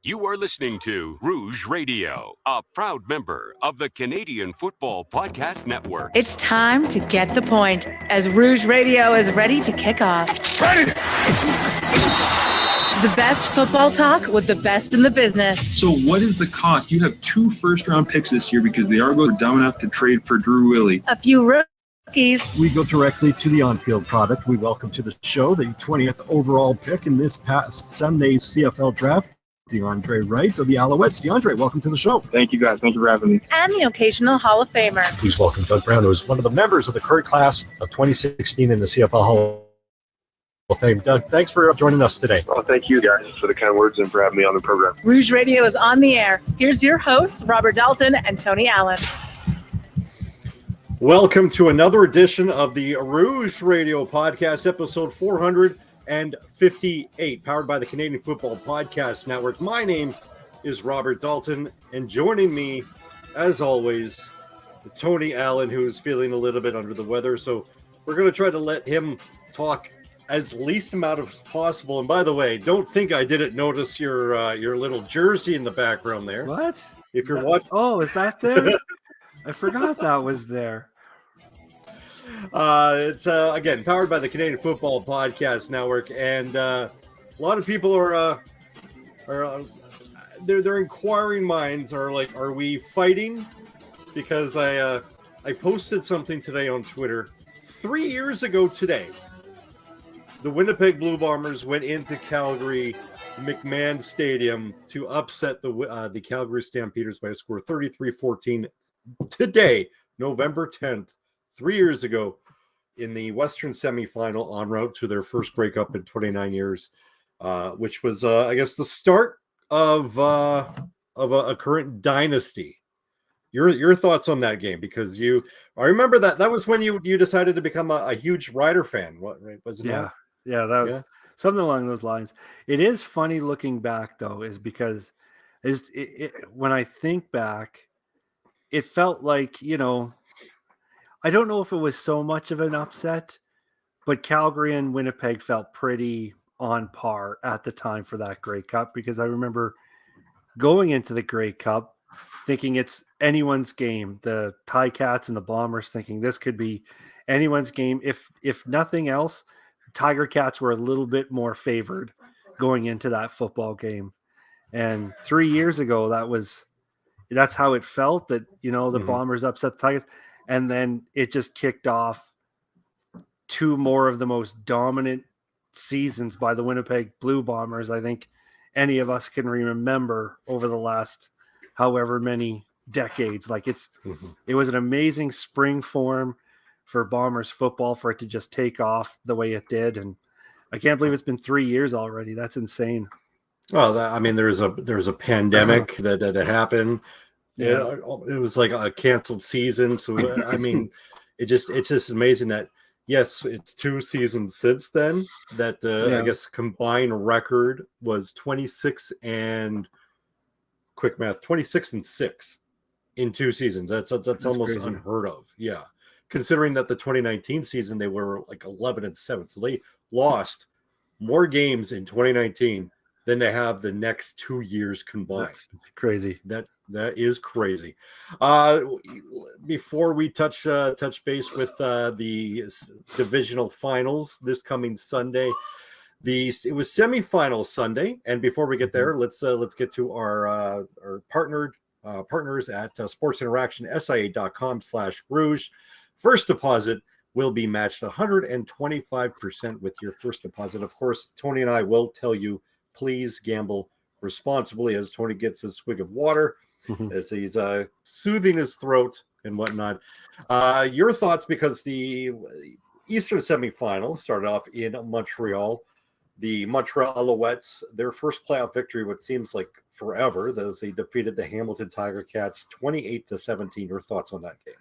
You are listening to Rouge Radio, a proud member of the Canadian Football Podcast Network. It's time to get the point as Rouge Radio is ready to kick off. Ready! The best football talk with the best in the business. So what is the cost? You have 2 first-round picks this year because the Argos are dumb enough to trade for Drew Willie. A few rookies. We go directly to the on-field product. We welcome to the show the 20th overall pick in this past Sunday's CFL draft, DeAndre Wright of the Alouettes. DeAndre, welcome to the show. Thank you, guys. Thank you for having me. And the occasional Hall of Famer. Please welcome Doug Brown, who is one of the members of the current class of 2016 in the CFL Hall of Fame. Doug, thanks for joining us today. Well, thank you, guys, for the kind words and for having me on the program. Rouge Radio is on the air. Here's your hosts, Robert Dalton and Tony Allen. Welcome to another edition of the Rouge Radio Podcast, episode 458, powered by the Canadian Football Podcast Network. My name is Robert Dalton, and joining me, as always, Tony Allen, who is feeling a little bit under the weather. So we're going to try to let him talk as least amount as possible. And by the way, don't think I didn't notice your little jersey in the background there. What? If you're watching, is that there? I forgot that was there. It's again powered by the Canadian Football Podcast Network, and a lot of people are their inquiring minds are like, are we fighting? Because I posted something today on Twitter. 3 years ago today, the Winnipeg Blue Bombers went into Calgary McMahon Stadium to upset the Calgary Stampeders by a score of 33-14. Today, November 10th. 3 years ago, in the Western semifinal, en route to their first Grey Cup in 29 years, which was, I guess, the start of a current dynasty. Your thoughts on that game? Because I remember that was when you decided to become a huge Rider fan. What, right? Was it? Yeah, that was something along those lines. It is funny looking back, though, is because when I think back, it felt like, I don't know if it was so much of an upset, but Calgary and Winnipeg felt pretty on par at the time for that Grey Cup, because I remember going into the Grey Cup thinking it's anyone's game. The Ticats and the Bombers thinking this could be anyone's game. If nothing else, Tiger Cats were a little bit more favored going into that football game. And 3 years ago, that's how it felt, that, the Bombers upset the Tigers. And then it just kicked off 2 more of the most dominant seasons by the Winnipeg Blue Bombers I think any of us can remember over the last however many decades. Like it was an amazing spring form for Bombers football, for it to just take off the way it did. And I can't believe it's been 3 years already. That's insane. Well, there's a pandemic that happened. Yeah, it was like a canceled season. So it's just amazing that, yes, it's 2 seasons since then that I guess combined record was 26 and 6 in 2 seasons. That's almost crazy. Unheard of. Yeah, considering that the 2019 season they were like 11-7, so they lost more games in 2019 than they have the next 2 years combined. That's crazy. That is crazy. Before we touch base with the divisional finals this coming Sunday, it was semifinal Sunday, and before we get there, let's get to our partners at Sports Interaction, SIA.com/Rouge. First deposit will be matched 125% with your first deposit. Of course, Tony and I will tell you, please gamble responsibly, as Tony gets a swig of water as he's soothing his throat and whatnot. Your thoughts, because the Eastern semifinal started off in Montreal. The Montreal Alouettes, their first playoff victory, what seems like forever, as they defeated the Hamilton Tiger Cats 28-17. Your thoughts on that game?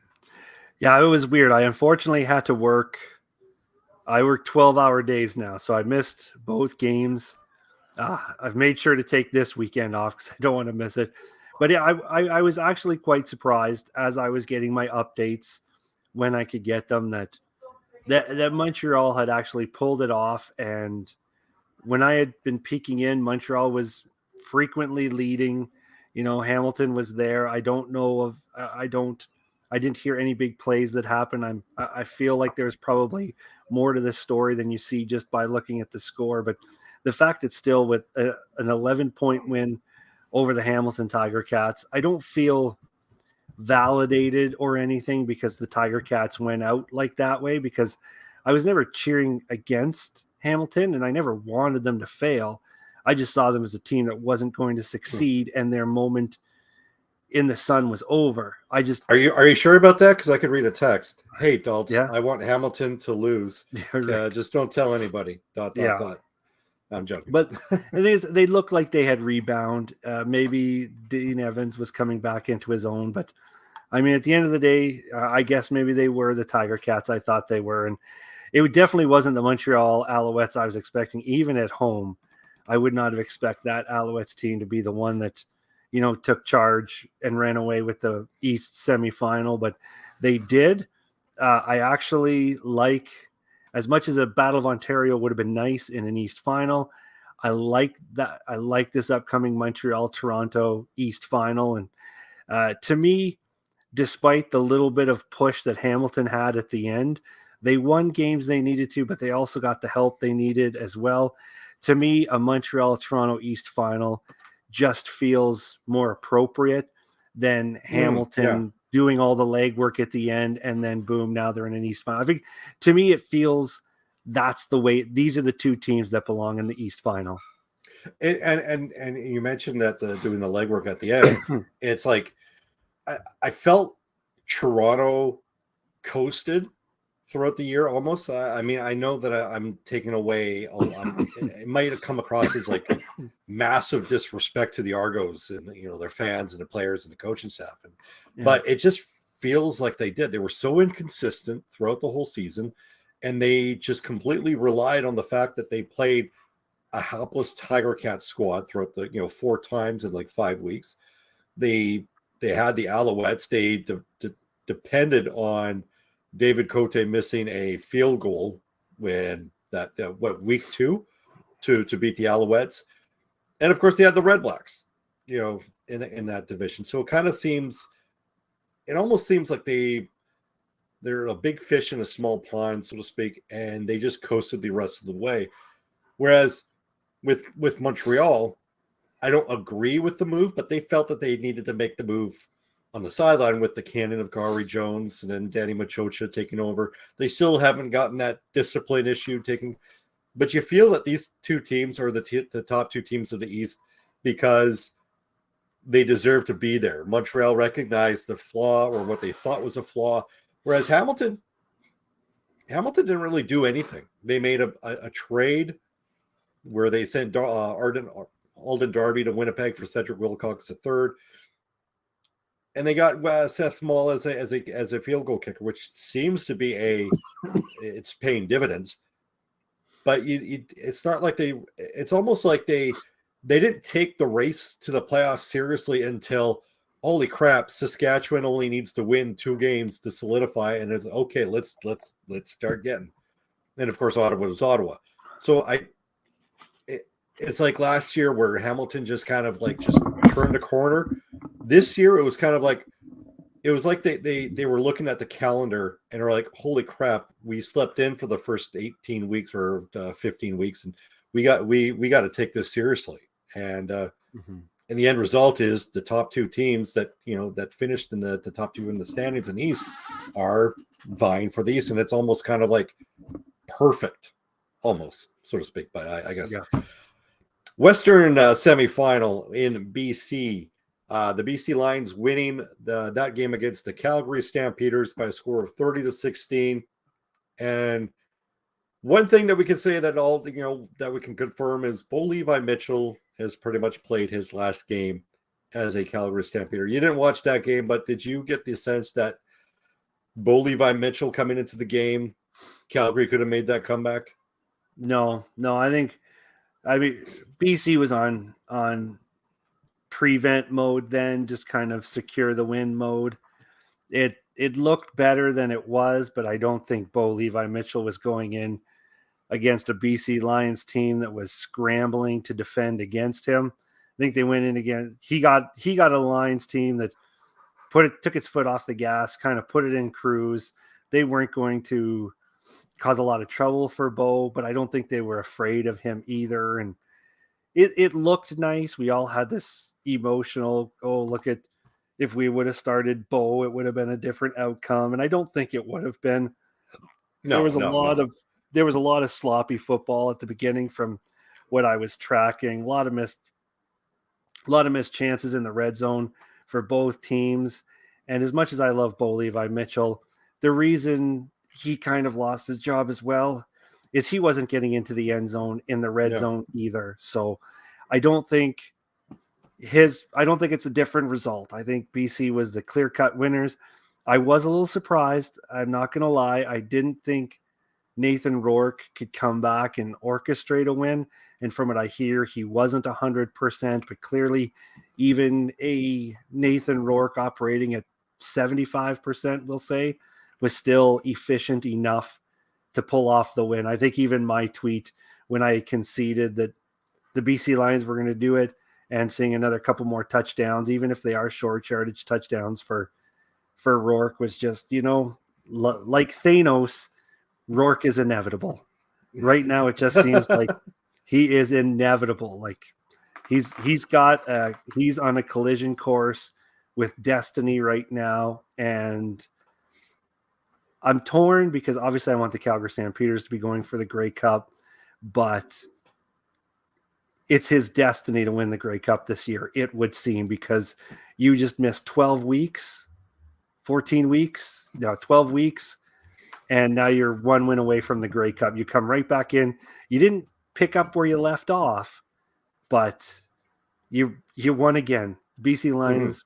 Yeah, it was weird. I unfortunately had to work. I work 12-hour days now, so I missed both games. I've made sure to take this weekend off because I don't want to miss it. But yeah, I was actually quite surprised as I was getting my updates when I could get them that Montreal had actually pulled it off. And when I had been peeking in, Montreal was frequently leading. Hamilton was there. I don't know of. I didn't hear any big plays that happened. I feel like there's probably more to this story than you see just by looking at the score. But the fact it's still with an 11-point win over the Hamilton Tiger Cats, I don't feel validated or anything because the Tiger Cats went out like that way, because I was never cheering against Hamilton and I never wanted them to fail. I just saw them as a team that wasn't going to succeed, and their moment in the sun was over. Are you sure about that? Because I could read a text. Hey, Daltz, Yeah. I want Hamilton to lose. Right. Just don't tell anybody. Dot. I'm joking. But they looked like they had rebound. Maybe Dean Evans was coming back into his own. But, I mean, at the end of the day, I guess maybe they were the Tiger Cats I thought they were. And it definitely wasn't the Montreal Alouettes I was expecting. Even at home, I would not have expected that Alouettes team to be the one that, took charge and ran away with the East semifinal. But they did. I actually like, as much as a Battle of Ontario would have been nice in an East final, I like that. I like this upcoming Montreal-Toronto East final. And to me, despite the little bit of push that Hamilton had at the end, they won games they needed to, but they also got the help they needed as well. To me, a Montreal-Toronto East final just feels more appropriate than Hamilton doing all the legwork at the end, and then boom, now they're in an East final. I think, to me, it feels that's the way. These are the two teams that belong in the East final. And you mentioned that doing the legwork at the end. It's like I felt Toronto coasted throughout the year almost. I mean, I know that I'm taking away. It might have come across as like massive disrespect to the Argos and their fans and the players and the coaching staff, but it just feels like they did. They were so inconsistent throughout the whole season, and they just completely relied on the fact that they played a helpless Tiger Cat squad throughout the 4 times in like 5 weeks. They had the Alouettes. They depended on David Cote missing a field goal when week 2 to beat the Alouettes, and of course they had the Red Blacks, in that division. So it almost seems like they're a big fish in a small pond, so to speak, and they just coasted the rest of the way. Whereas with Montreal, I don't agree with the move, but they felt that they needed to make the move on the sideline with the cannon of Gary Jones and then Danny Machocha taking over. They still haven't gotten that discipline issue taken, but you feel that these two teams are the top 2 teams of the East because they deserve to be there. Montreal recognized the flaw, or what they thought was a flaw, whereas Hamilton didn't really do anything. They made a trade where they sent Alden Darby to Winnipeg for Cedric Wilcox III. And they got Seth Moll as a field goal kicker, which seems to be it's paying dividends. But it's not like it's almost like they didn't take the race to the playoffs seriously until, holy crap, Saskatchewan only needs to win 2 games to solidify, and it's okay. Let's start getting. And of course, Ottawa was Ottawa. So it's like last year where Hamilton just kind of like just turned a corner. This year, it was kind of like they were looking at the calendar and are like, holy crap, we slept in for the first 18 weeks or 15 weeks, and we got to take this seriously. And and the end result is the top 2 teams that that finished in the top 2 in the standings in the East are vying for the East, and it's almost kind of like perfect, almost, so to speak. But I guess Western semifinal in BC. The BC Lions winning that game against the Calgary Stampeders by a score of 30-16. And one thing that we can say that we can confirm is Bo Levi Mitchell has pretty much played his last game as a Calgary Stampeder. You didn't watch that game, but did you get the sense that Bo Levi Mitchell coming into the game, Calgary could have made that comeback? No. I mean, BC was on prevent mode then, just kind of secure the win mode. It looked better than it was, but I don't think Bo Levi Mitchell was going in against a BC Lions team that was scrambling to defend against him. think they went in again. He got a Lions team that took its foot off the gas, kind of put it in cruise. They weren't going to cause a lot of trouble for Bo, but I don't think they were afraid of him either. And it looked nice. We all had this emotional, oh, look at, if we would have started Bo, it would have been a different outcome. And I don't think it would have been. There was a lot of sloppy football at the beginning from what I was tracking. A lot of missed chances in the red zone for both teams. And as much as I love Bo Levi Mitchell, the reason he kind of lost his job as well is he wasn't getting into the end zone in the red zone either. So I don't think it's a different result. I think BC was the clear-cut winners. I was a little surprised. I'm not going to lie. I didn't think Nathan Rourke could come back and orchestrate a win. And from what I hear, he wasn't 100%, but clearly even a Nathan Rourke operating at 75%, we'll say, was still efficient enough to pull off the win. I think even my tweet, when I conceded that the BC Lions were going to do it and seeing another couple more touchdowns, even if they are short yardage touchdowns for Rourke, was just, like Thanos, Rourke is inevitable. Right now, it just seems like he is inevitable. Like he's on a collision course with destiny right now. And I'm torn because obviously I want the Calgary Stampeders to be going for the Grey Cup, but it's his destiny to win the Grey Cup this year, it would seem, because you just missed 12 weeks, 14 weeks, 12 weeks, and now you're one win away from the Grey Cup. You come right back in. You didn't pick up where you left off, but you won again. BC Lions,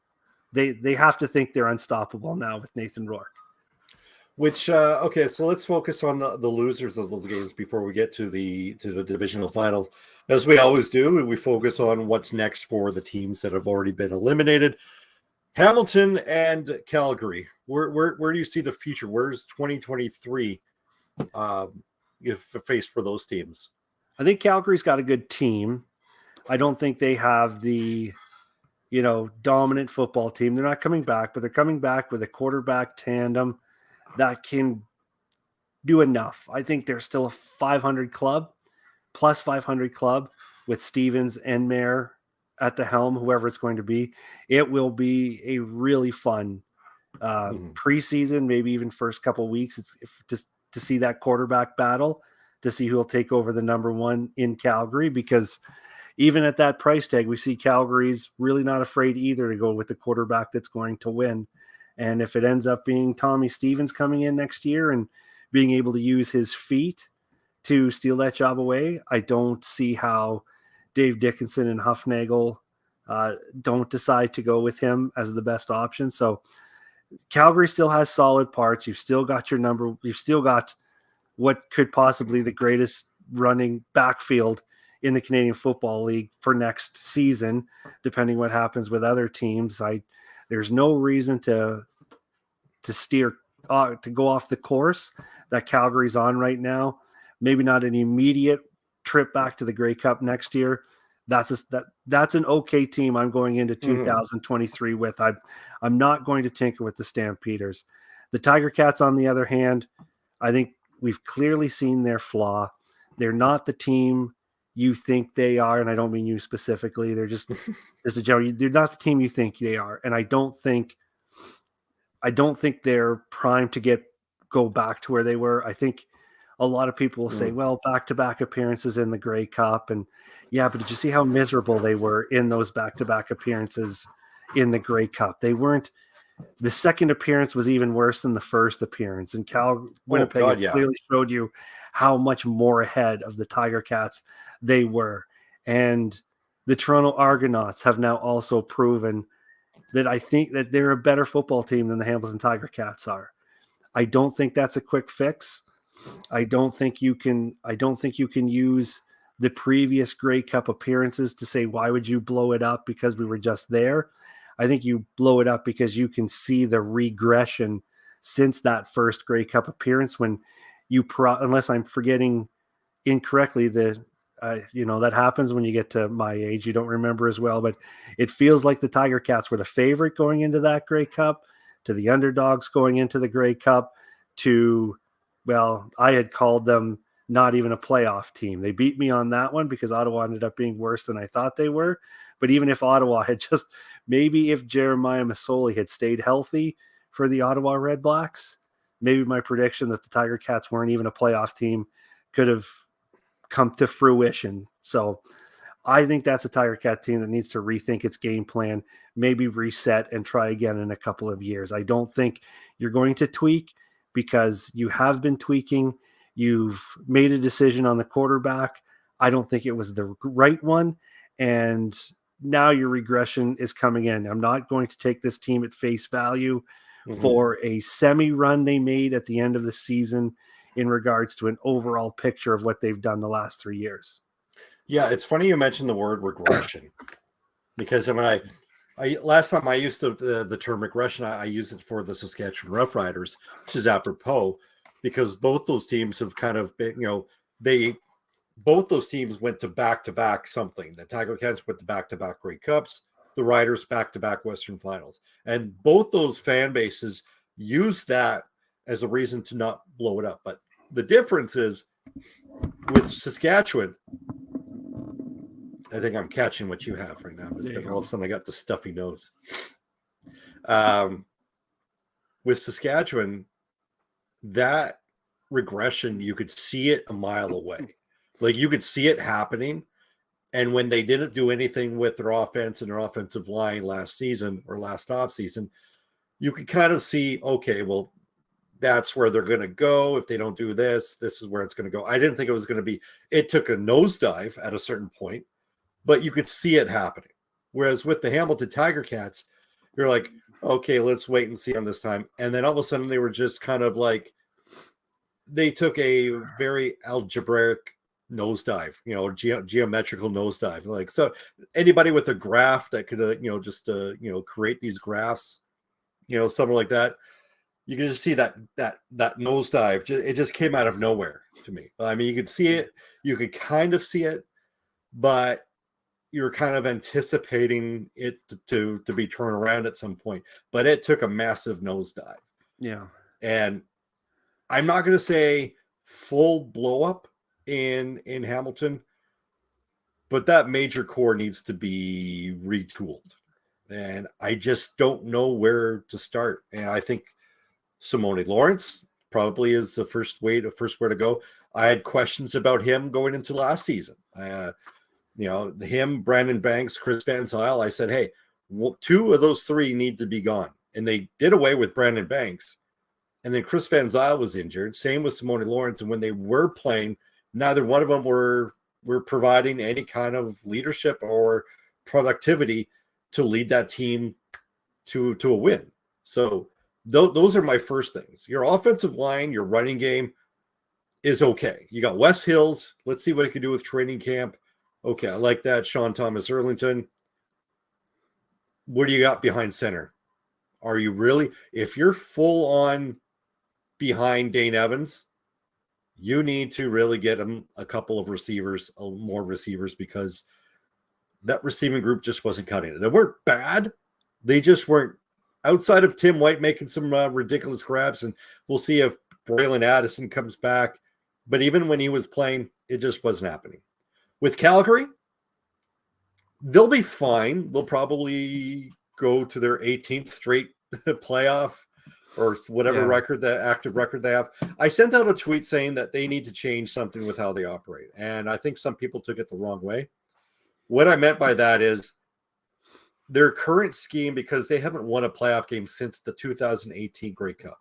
they have to think they're unstoppable now with Nathan Rourke. Which okay, so let's focus on the losers of those games before we get to the divisional final. As we always do, we focus on what's next for the teams that have already been eliminated. Hamilton and Calgary. Where do you see the future? Where's 2023 if faced for those teams? I think Calgary's got a good team. I don't think they have the dominant football team. They're not coming back, but they're coming back with a quarterback tandem that can do enough. I think they're still a 500 club, plus 500 club with Stevens and Mayer at the helm, whoever it's going to be. It will be a really fun preseason, maybe even first couple weeks. It's just to see that quarterback battle, to see who will take over the number one in Calgary, because even at that price tag, we see Calgary's really not afraid either to go with the quarterback that's going to win. And if it ends up being Tommy Stevens coming in next year and being able to use his feet to steal that job away, I don't see how Dave Dickinson and Huffnagel don't decide to go with him as the best option. So Calgary still has solid parts. You've still got your number. You've still got what could possibly the greatest running backfield in the Canadian Football League for next season, depending what happens with other teams. There's no reason to steer to go off the course that Calgary's on right now. Maybe not an immediate trip back to the Grey Cup next year. That's an okay team I'm going into 2023 with. I'm not going to tinker with the Stampeders. The Tiger Cats, on the other hand, I think we've clearly seen their flaw. They're not the team you think they are, and I don't mean you specifically. They're just a general. They're not the team you think they are, and I don't think they're primed to go back to where they were. I think a lot of people will say, well, back-to-back appearances in the Grey Cup, and yeah, but did you see how miserable they were in those back-to-back appearances in the Grey Cup? They weren't. The second appearance was even worse than the first appearance, and Winnipeg clearly showed you how much more ahead of the Tiger Cats they were. And the Toronto Argonauts have now also proven that I think that they're a better football team than the Hamilton Tiger Cats are. I don't think that's a quick fix. I don't think you can use the previous Grey Cup appearances to say, why would you blow it up because we were just there? I think you blow it up because you can see the regression since that first Grey Cup appearance when unless I'm forgetting incorrectly, that happens when you get to my age. You don't remember as well, but it feels like the Tiger Cats were the favorite going into that Grey Cup, to the underdogs going into the Grey Cup, I had called them not even a playoff team. They beat me on that one because Ottawa ended up being worse than I thought they were. But even if Ottawa had maybe if Jeremiah Masoli had stayed healthy for the Ottawa Red Blacks, maybe my prediction that the Tiger Cats weren't even a playoff team could have come to fruition. So I think that's a Tiger Cat team that needs to rethink its game plan, maybe reset and try again in a couple of years. I don't think you're going to tweak because you have been tweaking. You've made a decision on the quarterback. I don't think it was the right one. And now your regression is coming in. I'm not going to take this team at face value for a semi-run they made at the end of the season in regards to an overall picture of what they've done the last 3 years. Yeah, it's funny you mentioned the word regression because when I last time I used the term regression, I used it for the Saskatchewan Roughriders, which is apropos because both those teams have kind of been, both those teams went to back-to-back something. The Tiger Cats went to back-to-back Grey Cups, the Riders back-to-back Western Finals. And both those fan bases used that as a reason to not blow it up. But the difference is with Saskatchewan, I think I'm catching what you have right now. All of a sudden I got the stuffy nose. With Saskatchewan, that regression, you could see it a mile away. Like you could see it happening. And when they didn't do anything with their offense and their offensive line last season or last offseason, you could kind of see, okay, well, that's where they're going to go. If they don't do this, this is where it's going to go. I didn't think it was going to be, it took a nosedive at a certain point, but you could see it happening. Whereas with the Hamilton Tiger Cats, you're like, okay, let's wait and see on this time. And then all of a sudden they were just kind of like, they took a very algebraic nosedive, geometrical nosedive. Like, so anybody with a graph that could, create these graphs, something like that, you can just see that nosedive. It just came out of nowhere to me. I mean, you could see it, you could kind of see it, but you're kind of anticipating it to be turned around at some point. But it took a massive nosedive. Yeah. And I'm not going to say full blow up in Hamilton, but that major core needs to be retooled. And I just don't know where to start. And I think Simone Lawrence probably is the first way to go. I had questions about him going into last season. Him, Brandon Banks, Chris Van Zyl. I said, hey, two of those three need to be gone. And they did away with Brandon Banks. And then Chris Van Zyl was injured. Same with Simone Lawrence. And when they were playing, neither one of them were providing any kind of leadership or productivity to lead that team to a win. So those are my first things. Your offensive line, your running game is okay. You got Wes Hills. Let's see what he can do with training camp. Okay, I like that. Sean Thomas Erlington. What do you got behind center? Are you really, if you're full on behind Dane Evans, you need to really get him a couple of receivers, more receivers, because that receiving group just wasn't cutting it. They weren't bad. They just weren't, outside of Tim White making some ridiculous grabs, and we'll see if Braylon Addison comes back. But even when he was playing, it just wasn't happening. With Calgary, they'll be fine. They'll probably go to their 18th straight playoff or whatever active record they have. I sent out a tweet saying that they need to change something with how they operate. And I think some people took it the wrong way. What I meant by that is their current scheme, because they haven't won a playoff game since the 2018 Grey Cup.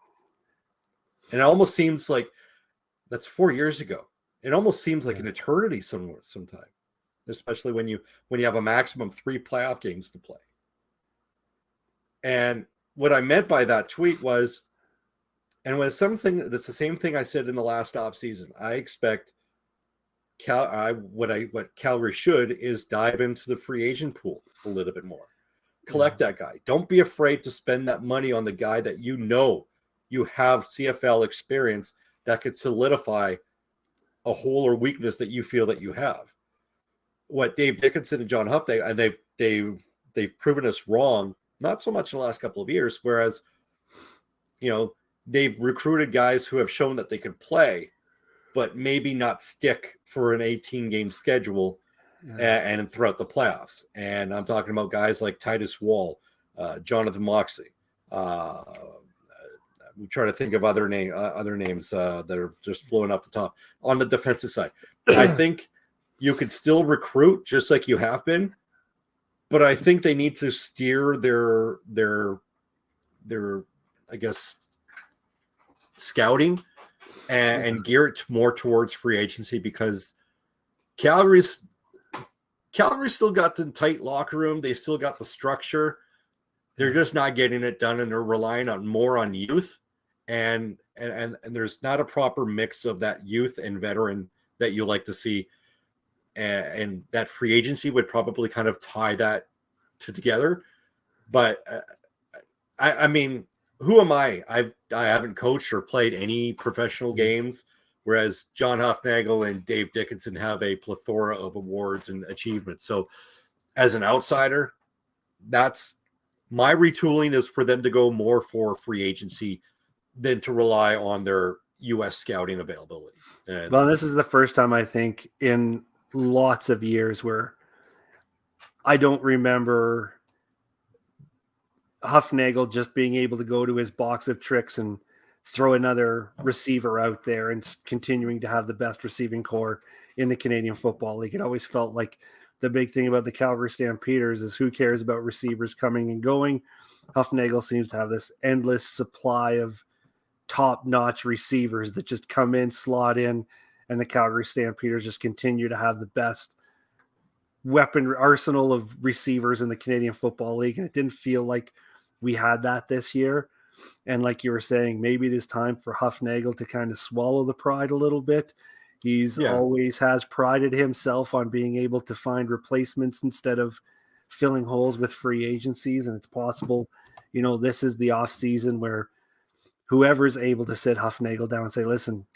And it almost seems like that's 4 years ago. It almost seems like an eternity sometime, especially when you have a maximum 3 playoff games to play. And what I meant by that tweet was, and when something that's the same thing I said in the last offseason, I expect what Calgary should is dive into the free agent pool a little bit more. Collect that guy. Don't be afraid to spend that money on the guy that you have CFL experience that could solidify a hole or weakness that you feel that you have. what Dave Dickinson and John Hufnagel, and they've proven us wrong, not so much in the last couple of years, whereas, they've recruited guys who have shown that they could play, but maybe not stick for an 18-game schedule and throughout the playoffs. And I'm talking about guys like Titus Wall, Jonathan Moxley. I'm trying to think of other names that are just flowing off the top on the defensive side. I think you could still recruit just like you have been, but I think they need to steer their I guess scouting and gear it more towards free agency, because Calgary's still got the tight locker room. They still got the structure. They're just not getting it done, and they're relying more on youth, and there's not a proper mix of that youth and veteran that you like to see, and that free agency would probably kind of tie that together. But I mean, who am I? I haven't coached or played any professional games, whereas John Hufnagel and Dave Dickinson have a plethora of awards and achievements. So as an outsider, that's my retooling, is for them to go more for free agency than to rely on their U.S. scouting availability. Well, this is the first time, I think, in lots of years where I don't remember Hufnagel just being able to go to his box of tricks and throw another receiver out there and continuing to have the best receiving core in the Canadian Football League. It always felt like the big thing about the Calgary Stampeders is who cares about receivers coming and going. Hufnagel seems to have this endless supply of top-notch receivers that just come in, slot in, and the Calgary Stampeders just continue to have the best weapon arsenal of receivers in the Canadian Football League. And it didn't feel like we had that this year. And like you were saying, maybe it is time for Hufnagel to kind of swallow the pride a little bit. He's always has prided himself on being able to find replacements instead of filling holes with free agencies. And it's possible, this is the off season where whoever's able to sit Hufnagel down and say, listen,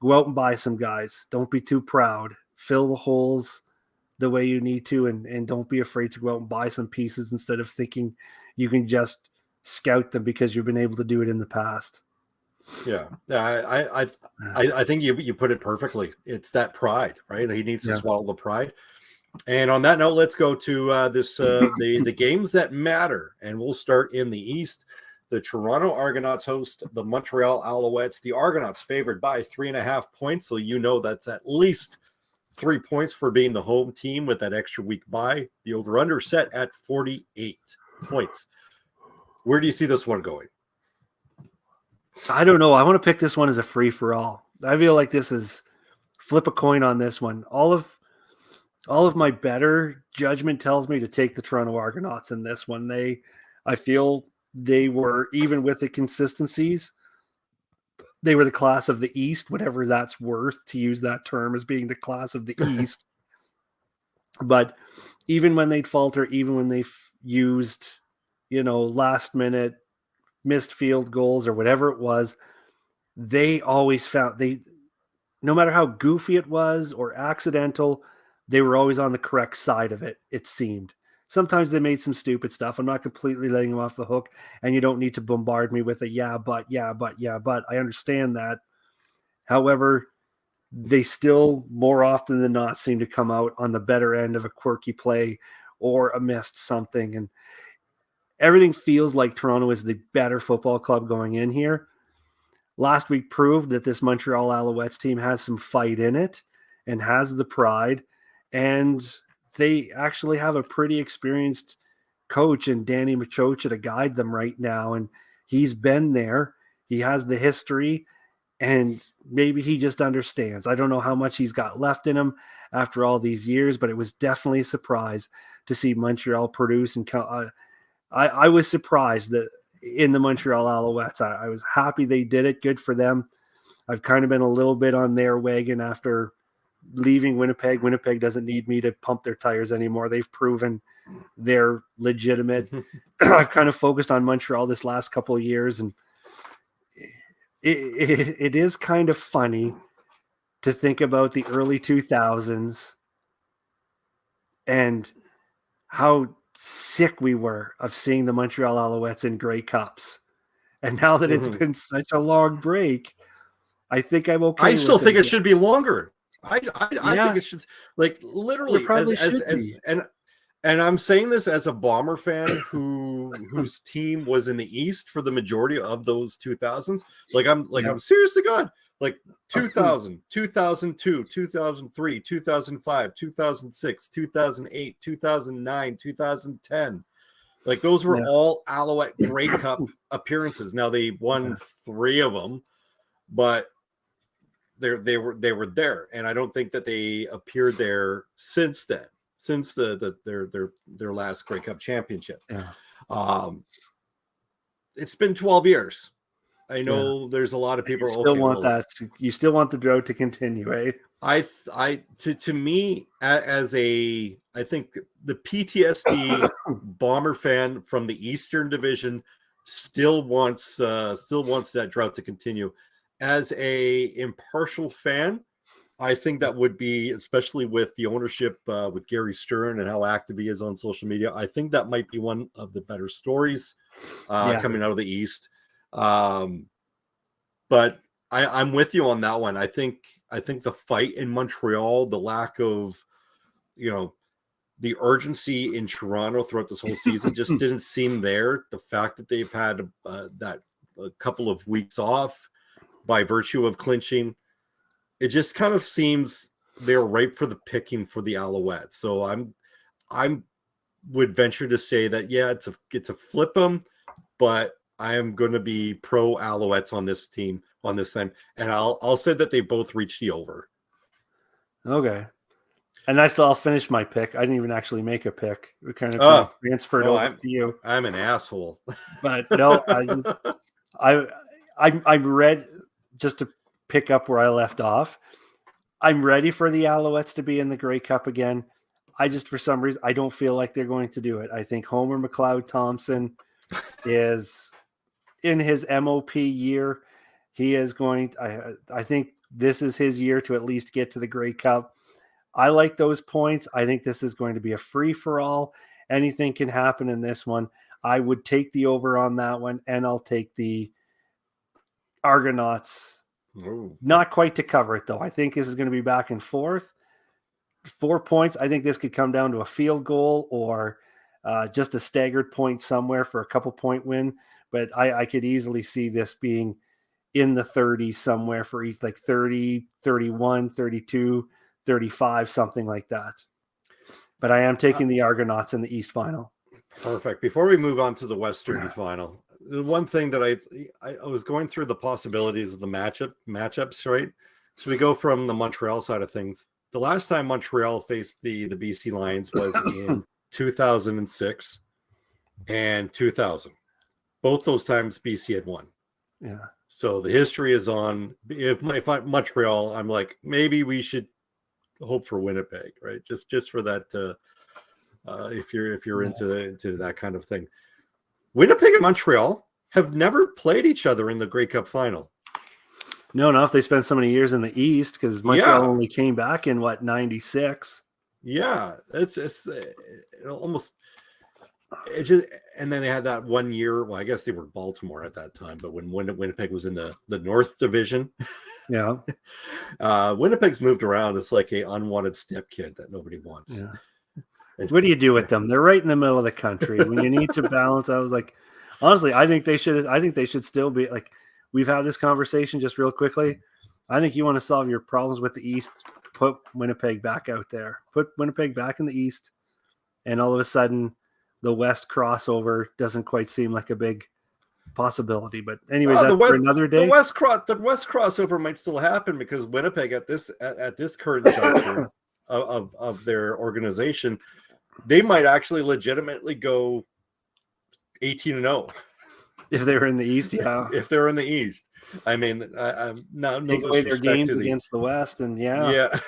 go out and buy some guys. Don't be too proud. Fill the holes the way you need to, and don't be afraid to go out and buy some pieces instead of thinking you can just scout them because you've been able to do it in the past. Yeah. I think you put it perfectly. It's that pride, right? He needs to swallow the pride. And on that note, let's go to the games that matter, and we'll start in the East. The Toronto Argonauts host the Montreal Alouettes. The Argonauts favored by 3.5 points, so that's at least 3 points for being the home team with that extra week bye. The over-under set at 48 points. Where do you see this one going? I don't know. I want to pick this one as a free-for-all. I feel like this is flip a coin on this one. All of my better judgment tells me to take the Toronto Argonauts in this one. I feel they were, even with the consistencies, they were the class of the East, whatever that's worth, to use that term as being the class of the East. But even when they'd falter, even when they used, last minute missed field goals or whatever it was, they always found no matter how goofy it was or accidental, they were always on the correct side of it, it seemed. Sometimes they made some stupid stuff. I'm not completely letting them off the hook, and you don't need to bombard me with a but. I understand that. However, they still more often than not seem to come out on the better end of a quirky play or a missed something. And everything feels like Toronto is the better football club going in here. Last week proved that this Montreal Alouettes team has some fight in it and has the pride, and they actually have a pretty experienced coach in Danny Machocha to guide them right now. And he's been there. He has the history, and maybe he just understands. I don't know how much he's got left in him after all these years, but it was definitely a surprise to see Montreal produce. And I was surprised that in the Montreal Alouettes, I was happy they did it. Good for them. I've kind of been a little bit on their wagon after leaving Winnipeg. Winnipeg doesn't need me to pump their tires anymore. They've proven they're legitimate. I've kind of focused on Montreal this last couple of years, and it is kind of funny to think about the early 2000s and how sick we were of seeing the Montreal Alouettes in Grey Cups. And now that it's been such a long break, I think I'm okay. I still think it should be longer. I think it should, like, literally, and I'm saying this as a Bomber fan whose team was in the East for the majority of those 2000s. I'm serious to God. Like 2000, 2002, 2003, 2005, 2006, 2008, 2009, 2010. Like those were all Alouette Grey Cup appearances. Now they won 3 of them, but they were there, and I don't think that they appeared there since then. Since their last Grey Cup championship. Yeah. It's been 12 years. I know there's a lot of people you still want the drought to continue, eh? To me, as I think the PTSD Bomber fan from the Eastern Division still wants that drought to continue. As a impartial fan, I think that would be, especially with the ownership with Gary Stern and how active he is on social media, I think that might be one of the better stories coming out of the East. But I'm with you on that one. I think the fight in Montreal, the lack of, the urgency in Toronto throughout this whole season just didn't seem there. The fact that they've had that a couple of weeks off by virtue of clinching, it just kind of seems they're ripe for the picking for the Alouettes. So I'm would venture to say that it's a flip them, but I am going to be pro Alouettes on this team on this time, and I'll say that they both reach the over. Okay, and I'll finish my pick. I didn't even actually make a pick. We kind of transferred over to you. I'm an asshole, but no, I'm ready just to pick up where I left off. I'm ready for the Alouettes to be in the Grey Cup again. I just, for some reason, I don't feel like they're going to do it. I think Homer McLeod-Thompson is in his MOP year. He is going to, I think this is his year to at least get to the Grey Cup. I like those points. I think this is going to be a free-for-all. Anything can happen in this one. I would take the over on that one, and I'll take the Argonauts. Ooh. Not quite to cover it, though. I think this is going to be back and forth. 4 points. I think this could come down to a field goal or just a staggered point somewhere for a couple-point win. But I could easily see this being in the 30s somewhere for each, like 30, 31, 32, 35, something like that. But I am taking the Argonauts in the East final. Perfect. Before we move on to the Western final, the one thing that I was going through the possibilities of the matchups, right? So we go from the Montreal side of things. The last time Montreal faced the BC Lions was in 2006 and 2000. Both those times BC had won. Yeah. So the history is on. If Montreal, I'm like, maybe we should hope for Winnipeg, right? Just for that. If you're into that kind of thing. Winnipeg and Montreal have never played each other in the Grey Cup final. No, not if they spent so many years in the East, because Montreal only came back in 96. Yeah, it's almost. It just, and then they had that 1 year. Well, I guess they were Baltimore at that time, but when Winnipeg was in the North Division, yeah, Winnipeg's moved around. It's like a unwanted step kid that nobody wants. Yeah. What do you do with them? They're right in the middle of the country. When you need to balance, I was like, honestly, I think they should still be like. We've had this conversation just real quickly. I think you want to solve your problems with the East. Put Winnipeg back out there. Put Winnipeg back in the East, and all of a sudden, the West crossover doesn't quite seem like a big possibility. But anyways, that's for another day. The West crossover might still happen because Winnipeg at this current juncture of their organization, they might actually legitimately go 18-0 if they were in the East. Yeah, if they're in the East. I mean, I'm not take away their games against the West, and yeah.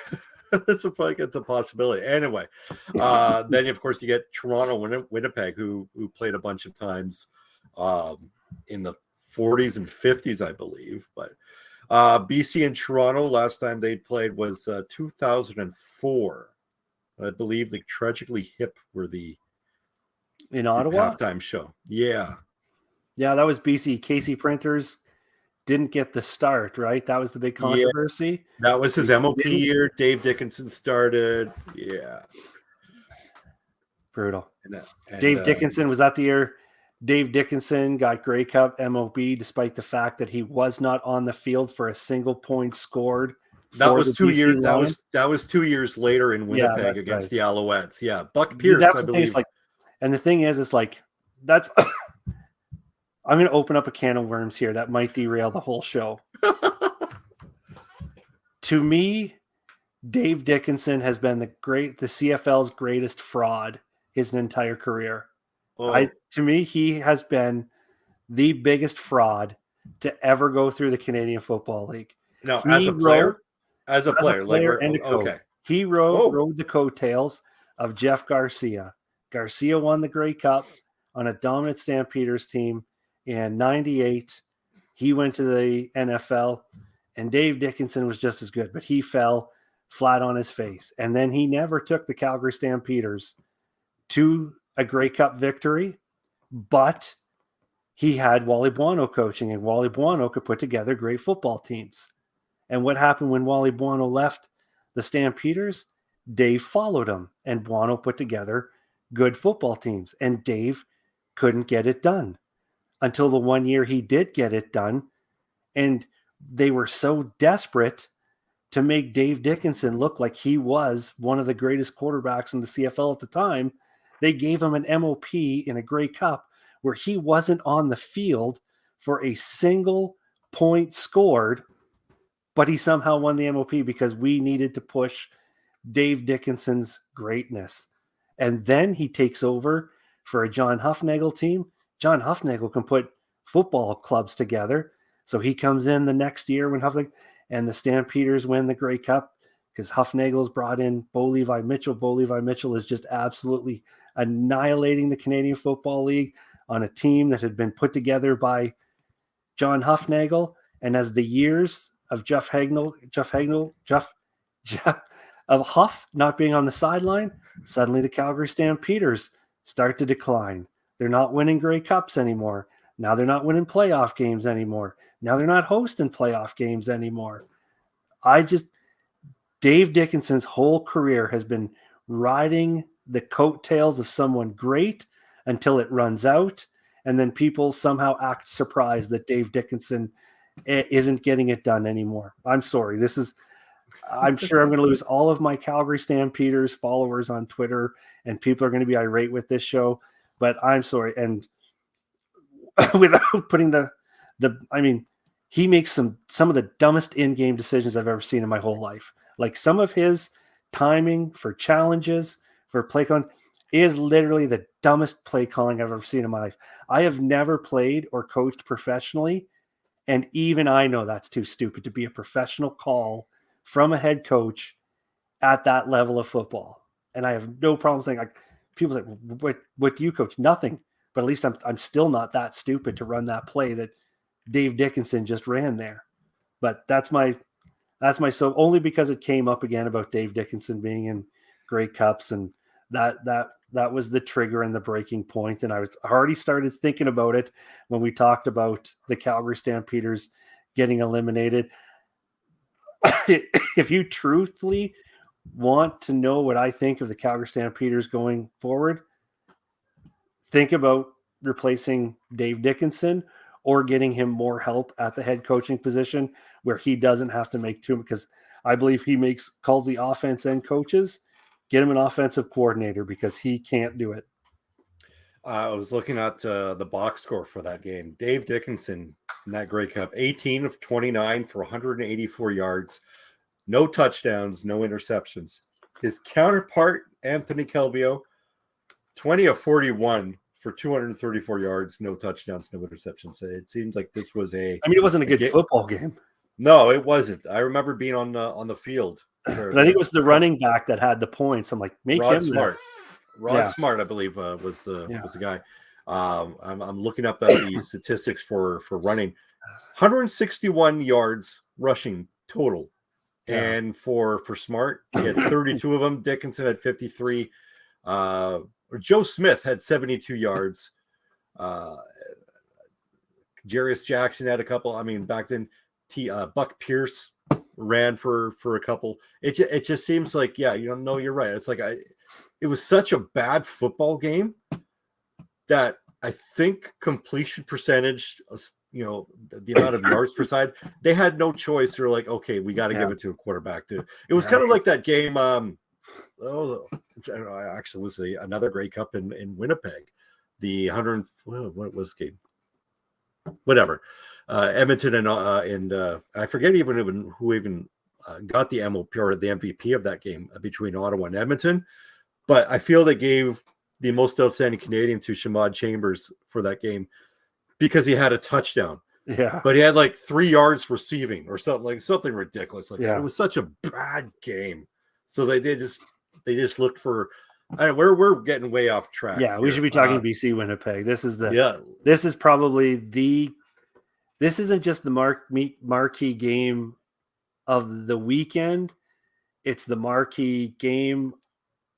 It's a possibility. Anyway, then of course you get Toronto, Winnipeg, who played a bunch of times in the 40s and 50s, I believe. But BC and Toronto, last time they played was 2004. I believe the Tragically Hip were the in Ottawa. halftime show. Yeah. Yeah, that was BC. Casey Printers didn't get the start, right? That was the big controversy. That was his MOP year. Dave Dickinson started. Yeah. Brutal. And Dave Dickinson, was that the year Dave Dickinson got Grey Cup MOP despite the fact that he was not on the field for a single point scored? That was 2 years. That was 2 years later in Winnipeg against the Alouettes. Yeah. Buck Pierce, I believe. And the thing is, it's like, that's I'm going to open up a can of worms here that might derail the whole show. To me, Dave Dickinson has been the CFL's greatest fraud his entire career. To me, he has been the biggest fraud to ever go through the Canadian Football League. No, as a player, and a coach. Okay. He rode the coattails of Jeff Garcia. Garcia won the Grey Cup on a dominant Stampeders team in '98. He went to the NFL, and Dave Dickinson was just as good, but he fell flat on his face. And then he never took the Calgary Stampeders to a Grey Cup victory, but he had Wally Buono coaching, and Wally Buono could put together great football teams. And what happened when Wally Buono left the Stampeders? Dave followed him, and Buono put together good football teams, and Dave couldn't get it done until the 1 year he did get it done. And they were so desperate to make Dave Dickinson look like he was one of the greatest quarterbacks in the CFL at the time. They gave him an MOP in a Grey Cup where he wasn't on the field for a single point scored, but he somehow won the MOP because we needed to push Dave Dickinson's greatness. And then he takes over for a John Hufnagel team. John Hufnagel can put football clubs together. So he comes in the next year when Hufnagel and the Stampeders win the Grey Cup because Hufnagel's brought in Bo Levi Mitchell. Bo Levi Mitchell is just absolutely annihilating the Canadian Football League on a team that had been put together by John Hufnagel. And as the years of Jeff of Huff not being on the sideline, suddenly the Calgary Stampeders start to decline. They're not winning Grey Cups anymore. Now they're not winning playoff games anymore. Now they're not hosting playoff games anymore. Dave Dickinson's whole career has been riding the coattails of someone great until it runs out, and then people somehow act surprised that Dave Dickinson isn't getting it done anymore. I'm sorry. I'm sure I'm going to lose all of my Calgary Stampeders followers on Twitter, and people are going to be irate with this show, but I'm sorry. And without putting he makes some of the dumbest in-game decisions I've ever seen in my whole life. Like some of his timing for challenges, for play calling, is literally the dumbest play calling I've ever seen in my life. I have never played or coached professionally, and even I know that's too stupid to be a professional call from a head coach at that level of football. And I have no problem saying, like, people say, what do you coach? Nothing. But at least I'm still not that stupid to run that play that Dave Dickinson just ran there. But that's my so only because it came up again about Dave Dickinson being in Grey Cups, and that was the trigger and the breaking point. And I already started thinking about it when we talked about the Calgary Stampeders getting eliminated. If you truthfully want to know what I think of the Calgary Stampeders going forward, think about replacing Dave Dickinson or getting him more help at the head coaching position where he doesn't have to make too much, because I believe he calls the offense and coaches. Get him an offensive coordinator because he can't do it. I was looking at the box score for that game. Dave Dickinson in that Grey Cup, 18 of 29 for 184 yards, no touchdowns, no interceptions. His counterpart, Anthony Calvillo, 20 of 41 for 234 yards, no touchdowns, no interceptions. It seemed like this was it wasn't a good football game. No, it wasn't. I remember being on the field. But I think it was the running back that had the points. I'm like, Rod Smart. Smart, I believe, was the guy. I'm looking up the statistics for running. 161 yards rushing total Yeah. And for Smart, he had 32 of them. Dickinson had 53. Joe Smith had 72 yards. Jarius Jackson had a couple. I mean, back then, Buck Pierce ran for a couple. It just seems like, yeah, you don't know. You're right. It's like it was such a bad football game that I think completion percentage, the amount of yards per side, they had no choice. They're like, okay, we got to give it to a quarterback. It was kind of like that game. Actually, was another Grey Cup in Winnipeg, the 100. What was the game? Whatever. Edmonton and I forget even who got the MOP or the MVP of that game between Ottawa and Edmonton, but I feel they gave the most outstanding Canadian to Shamad Chambers for that game because he had a touchdown. Yeah, but he had like 3 yards receiving or something ridiculous. Like Yeah. It was such a bad game. So they just looked for. We're getting way off track. yeah. We here. should be talking BC Winnipeg. This is Yeah. This is probably This isn't just the marquee game of the weekend. It's the marquee game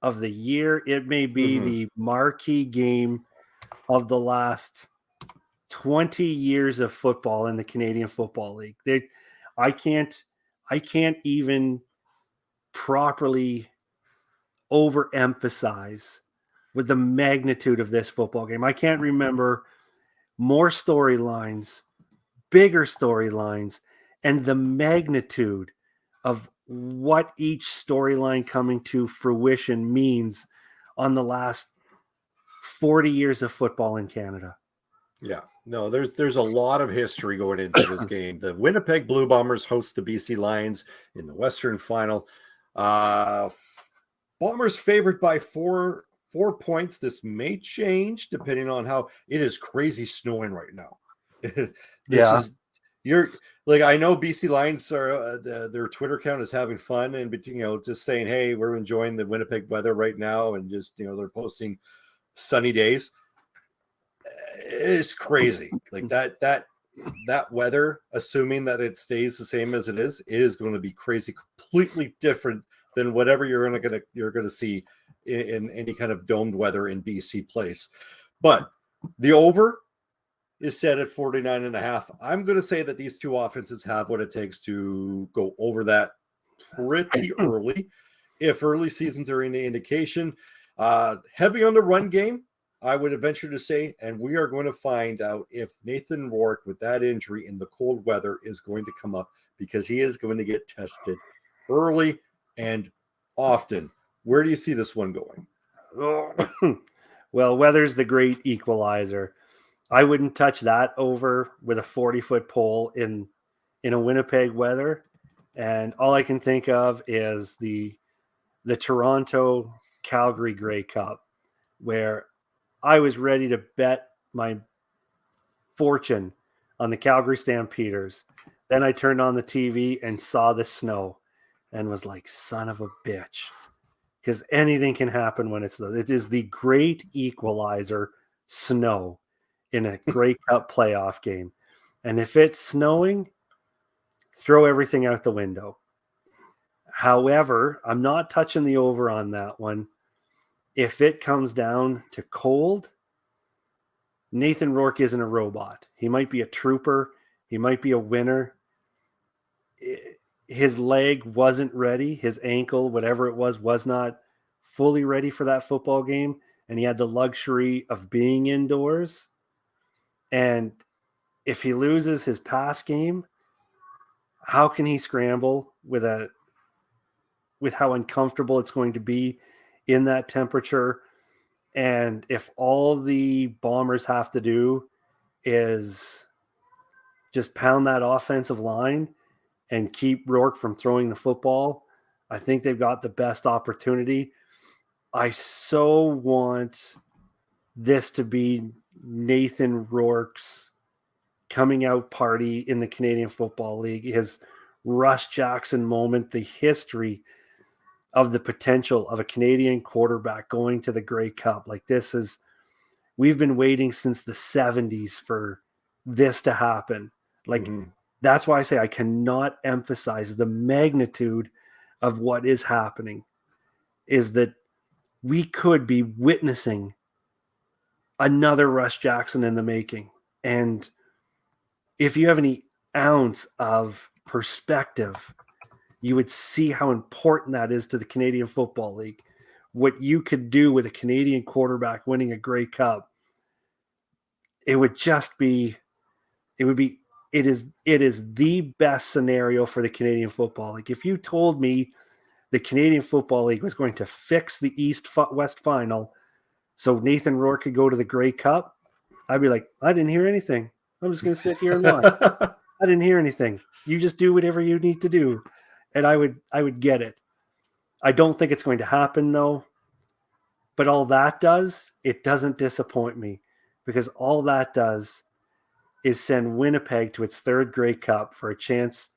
of the year. It may be the marquee game of the last 20 years of football in the Canadian Football League. I can't even properly overemphasize with the magnitude of this football game. I can't remember more storylines, bigger storylines, and the magnitude of what each storyline coming to fruition means on the last 40 years of football in Canada. Yeah, no, there's a lot of history going into this game. The Winnipeg Blue Bombers host the BC Lions in the Western Final. Bombers favored by four points. This may change depending on how it is crazy snowing right now. I know BC Lions are their Twitter account is having fun and just saying, hey, we're enjoying the Winnipeg weather right now, and just they're posting sunny days. It's crazy. Like that weather, assuming that it stays the same as it is going to be crazy, completely different than whatever you're going to see in any kind of domed weather in BC place. But the over is set at 49.5. I'm going to say that these two offenses have what it takes to go over that pretty early. If early seasons are any indication, heavy on the run game, I would venture to say, and we are going to find out if Nathan Rourke with that injury in the cold weather is going to come up, because he is going to get tested early and often. Where do you see this one going? Well, weather's the great equalizer. I wouldn't touch that over with a 40-foot pole in a Winnipeg weather. And all I can think of is the Toronto Calgary Grey Cup, where I was ready to bet my fortune on the Calgary Stampeders. Then I turned on the TV and saw the snow and was like, son of a bitch. Because anything can happen when it is the great equalizer, snow, in a Grey Cup playoff game. And if it's snowing, throw everything out the window. However, I'm not touching the over on that one. If it comes down to cold, Nathan Rourke isn't a robot. He might be a trooper. He might be a winner. His leg wasn't ready. His ankle, whatever it was not fully ready for that football game. And he had the luxury of being indoors. And if he loses his pass game, how can he scramble with how uncomfortable it's going to be in that temperature? And if all the Bombers have to do is just pound that offensive line and keep Rourke from throwing the football, I think they've got the best opportunity. I so want this to be Nathan Rourke's coming out party in the Canadian Football League, his Russ Jackson moment, the history of the potential of a Canadian quarterback going to the Grey Cup. Like we've been waiting since the 70s for this to happen. Like That's why I say I cannot emphasize the magnitude of what is happening, is that we could be witnessing another Russ Jackson in the making. And if you have any ounce of perspective, you would see how important that is to the Canadian Football League. What you could do with a Canadian quarterback winning a Grey Cup, it is the best scenario for the Canadian Football League. If you told me the Canadian Football League was going to fix the East-West final so Nathan Rourke could go to the Grey Cup, I'd be like, I didn't hear anything. I'm just going to sit here and watch. I didn't hear anything. You just do whatever you need to do. And I would get it. I don't think it's going to happen, though. But all that does, it doesn't disappoint me, because all that does is send Winnipeg to its third Grey Cup for a chance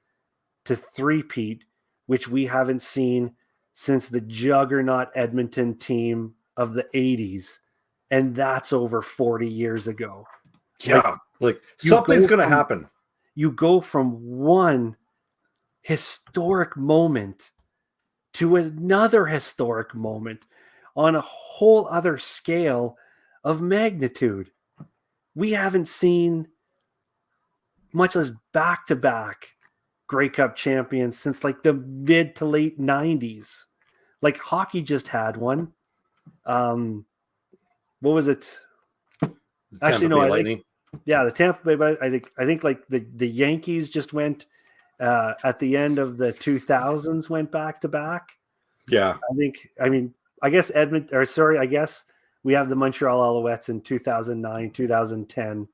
to three-peat, which we haven't seen since the juggernaut Edmonton team of the 80s. And that's over 40 years ago. Yeah, like something's going to happen. You go from one historic moment to another historic moment on a whole other scale of magnitude. We haven't seen, much less back-to-back Grey Cup champions since like the mid to late 90s. Like hockey just had one. What was it? Actually, no, I think, yeah, the Tampa Bay. But I think like the Yankees just went at the end of the 2000s, went back to back. Yeah, I guess I guess we have the Montreal Alouettes in 2009, 2010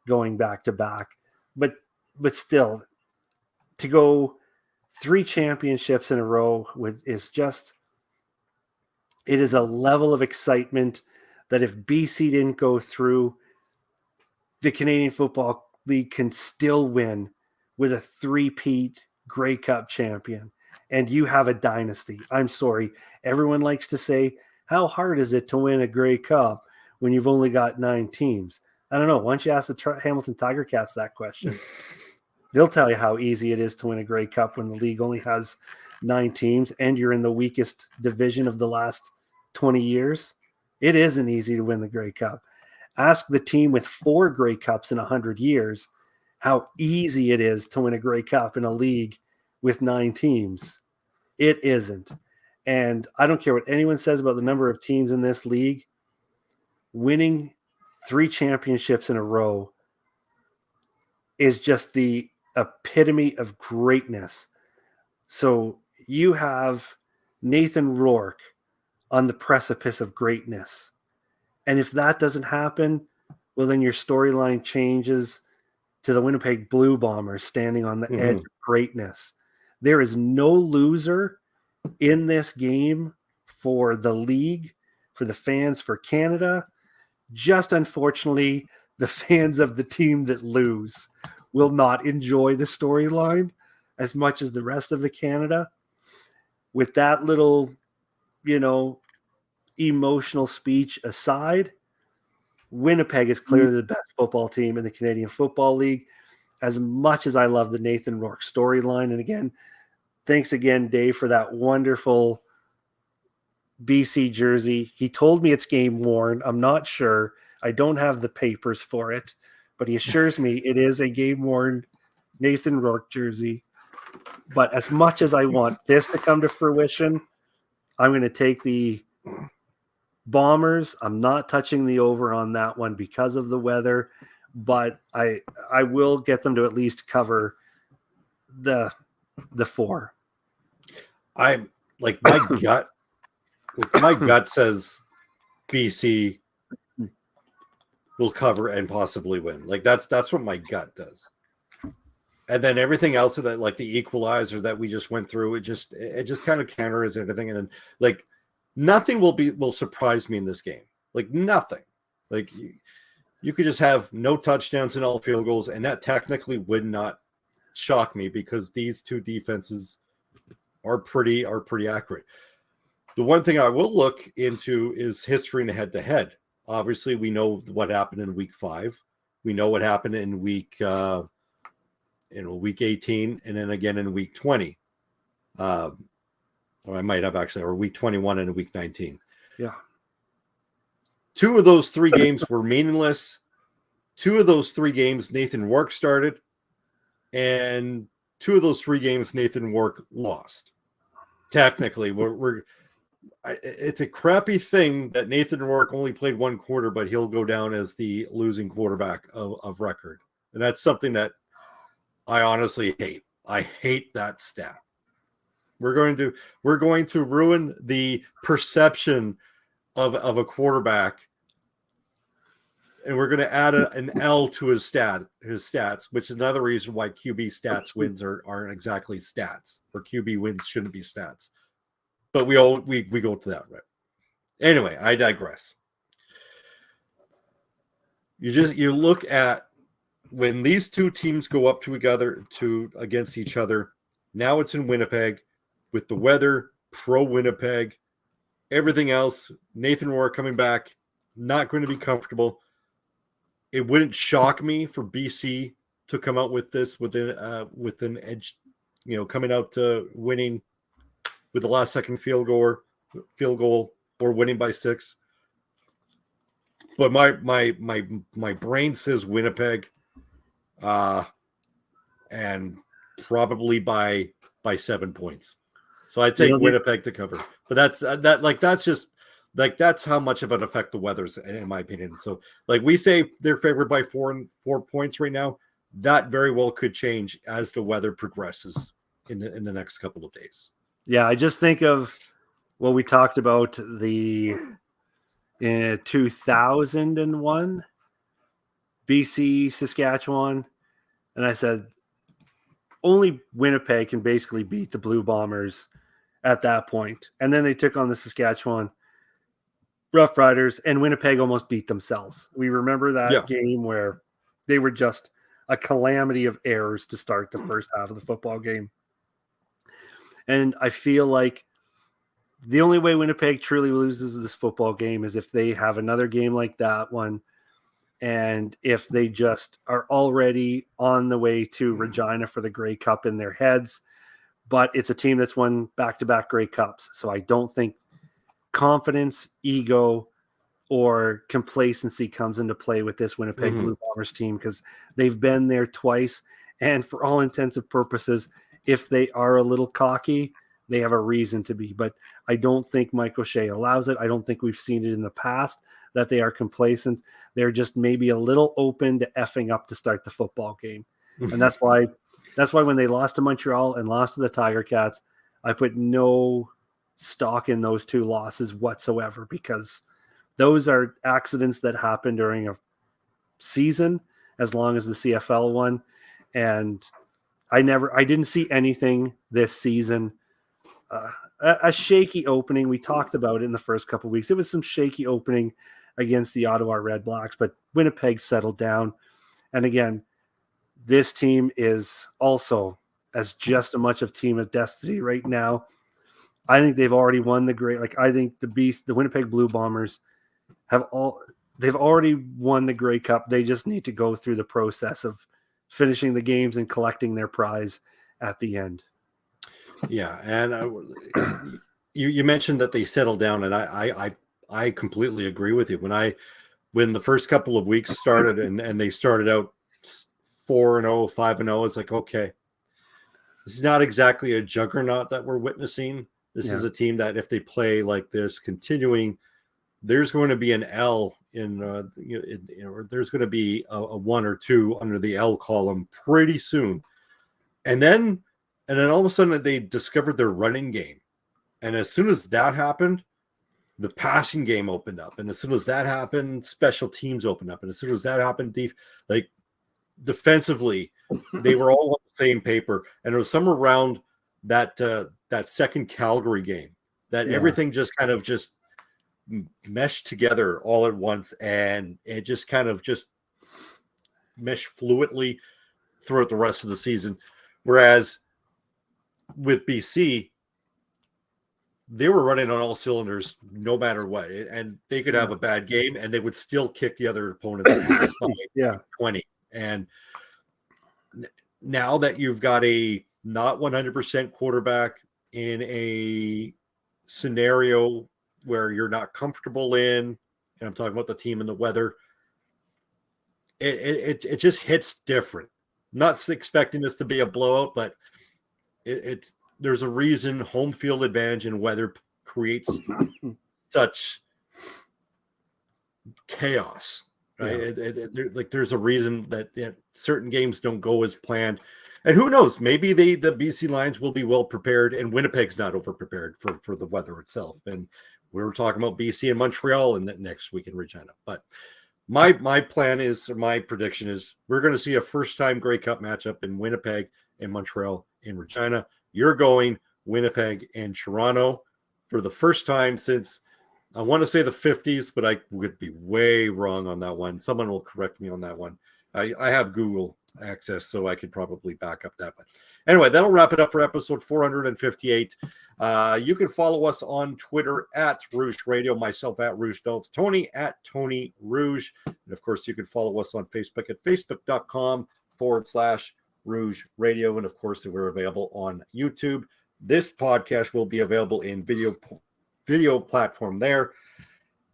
going back to back. But still, to go 3 championships in a row is just, it is a level of excitement that if BC didn't go through, the Canadian Football League can still win with a 3-peat Grey Cup champion. And you have a dynasty. I'm sorry. Everyone likes to say, how hard is it to win a Grey Cup when you've only got 9 teams? I don't know. Why don't you ask the Hamilton Tiger Cats that question? They'll tell you how easy it is to win a Grey Cup when the league only has 9 teams and you're in the weakest division of the last 20 years. It isn't easy to win the Grey Cup. Ask the team with 4 Grey Cups in 100 years how easy it is to win a Grey Cup in a league with 9 teams. It isn't. And I don't care what anyone says about the number of teams in this league. Winning 3 championships in a row is just the epitome of greatness. So you have Nathan Rourke on the precipice of greatness. And if that doesn't happen, well, then your storyline changes to the Winnipeg Blue Bombers standing on the edge of greatness. There is no loser in this game for the league, for the fans, for Canada. Just unfortunately, the fans of the team that lose will not enjoy the storyline as much as the rest of the Canada. With that little, emotional speech aside, Winnipeg is clearly the best football team in the Canadian Football League. As much as I love the Nathan Rourke storyline, and again, thanks again, Dave, for that wonderful BC jersey. He told me it's game worn. I'm not sure. I don't have the papers for it, but he assures me it is a game worn Nathan Rourke jersey. But as much as I want this to come to fruition, I'm going to take the Bombers. I'm not touching the over on that one because of the weather, but I will get them to at least cover the 4. I'm like, my gut says BC will cover and possibly win. Like that's what my gut does. And then everything else of that, like the equalizer that we just went through, it just kind of counters everything. And then like nothing will surprise me in this game. Like nothing. Like you could just have no touchdowns and all field goals, and that technically would not shock me because these 2 defenses are pretty accurate. The one thing I will look into is history in the head-to-head. Obviously, we know what happened in week 5. We know what happened in week week 18, and then again in week 20. Or I might have actually, or week 21 and week 19. Yeah. 2 of those 3 games were meaningless. 2 of those 3 games, Nathan Rourke started, and 2 of those 3 games, Nathan Rourke lost. Technically, it's a crappy thing that Nathan Rourke only played 1 quarter, but he'll go down as the losing quarterback of record. And that's something that I honestly hate. I hate that stat. We're going to ruin the perception of a quarterback, and we're going to add an L to his stats, which is another reason why QB stats wins aren't exactly stats, or QB wins shouldn't be stats. But we go to that, right? Anyway, I digress. You look at when these 2 teams go up against each other. Now it's in Winnipeg with the weather, pro Winnipeg, everything else. Nathan Rourke coming back, not going to be comfortable. It wouldn't shock me for BC to come out with this with an edge, coming out to winning with the last second field goal or winning by 6. But my brain says Winnipeg, and probably by 7 points. So I'd take Winnipeg to cover. But that's how much of an effect the weather's, in my opinion. So we say they're favored by 4 points right now. That very well could change as the weather progresses in the next couple of days. Yeah, I just think of what we talked about in 2001, BC, Saskatchewan, and I said only Winnipeg can basically beat the Blue Bombers at that point. And then they took on the Saskatchewan Rough Riders, and Winnipeg almost beat themselves. We remember that game where they were just a calamity of errors to start the first half of the football game. And I feel like the only way Winnipeg truly loses this football game is if they have another game like that one, and if they just are already on the way to Regina for the Grey Cup in their heads. But it's a team that's won back-to-back Grey Cups, so I don't think confidence, ego, or complacency comes into play with this Winnipeg Blue Bombers team, because they've been there twice, and for all intents and purposes, if they are a little cocky, they have a reason to be. But I don't think Mike O'Shea allows it. I don't think we've seen it in the past that they are complacent. They're just maybe a little open to effing up to start the football game. And that's why when they lost to Montreal and lost to the Tiger Cats, I put no stock in those 2 losses whatsoever, because those are accidents that happen during a season, as long as the CFL one. And I didn't see anything this season. A shaky opening. We talked about it in the first couple of weeks. It was some shaky opening against the Ottawa Red Blacks, but Winnipeg settled down. And again, this team is also as just as much of team of destiny right now. I think they've already won I think the Winnipeg Blue Bombers they've already won the Grey Cup. They just need to go through the process of finishing the games and collecting their prize at the end. Yeah, and you mentioned that they settled down, and I completely agree with you. When the first couple of weeks started and they started out 4-0, 5-0, it's like, okay, this is not exactly a juggernaut that we're witnessing. This is a team that if they play like this, continuing, there's going to be an L or there's going to be a 1 or 2 under the L column pretty soon. And then all of a sudden they discovered their running game. And as soon as that happened, the passing game opened up. And as soon as that happened, special teams opened up. And as soon as that happened, defensively, they were all on the same paper. And it was somewhere around that second Calgary game that everything just kind of just meshed together all at once. And it just kind of just meshed fluidly throughout the rest of the season. Whereas with BC, they were running on all cylinders no matter what. And they could have a bad game and they would still kick the other opponent's ass by 20. And now that you've got a not 100% quarterback in a scenario where you're not comfortable in, and I'm talking about the team and the weather, it just hits different. Not expecting this to be a blowout, but there's a reason home field advantage and weather creates such chaos. Right? Yeah. There's a reason that certain games don't go as planned. And who knows, maybe the BC Lions will be well prepared and Winnipeg's not over prepared for the weather itself. And we were talking about BC and Montreal in next week in Regina. But my plan is, or my prediction is, we're going to see a first-time Grey Cup matchup in Winnipeg and Montreal in Regina. You're going Winnipeg and Toronto for the first time since, I want to say the 50s, but I would be way wrong on that one. Someone will correct me on that one. I have Google access, so I could probably back up that. But anyway, that'll wrap it up for episode 458. You can follow us on Twitter at Rouge Radio, myself at Rouge Daltz, Tony at Tony Rouge. And of course, you can follow us on Facebook at facebook.com/Rouge Radio. And of course, we're available on YouTube. This podcast will be available in video platform there.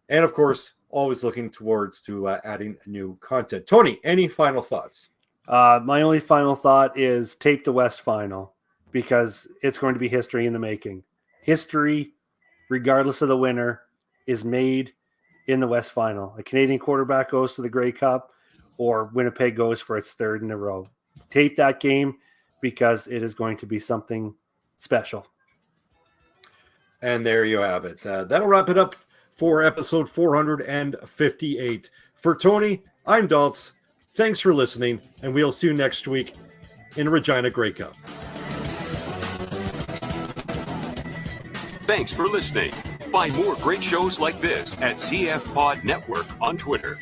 And of course, always looking towards to adding new content. Tony, any final thoughts? My only final thought is tape the West Final, because it's going to be history in the making. History, regardless of the winner, is made in the West Final. A Canadian quarterback goes to the Grey Cup, or Winnipeg goes for its third in a row. Tape that game, because it is going to be something special. And there you have it. That'll wrap it up for episode 458. For Tony, I'm Daltz. Thanks for listening, and we'll see you next week in Regina Grey Cup. Thanks for listening. Find more great shows like this at CF Pod Network on Twitter.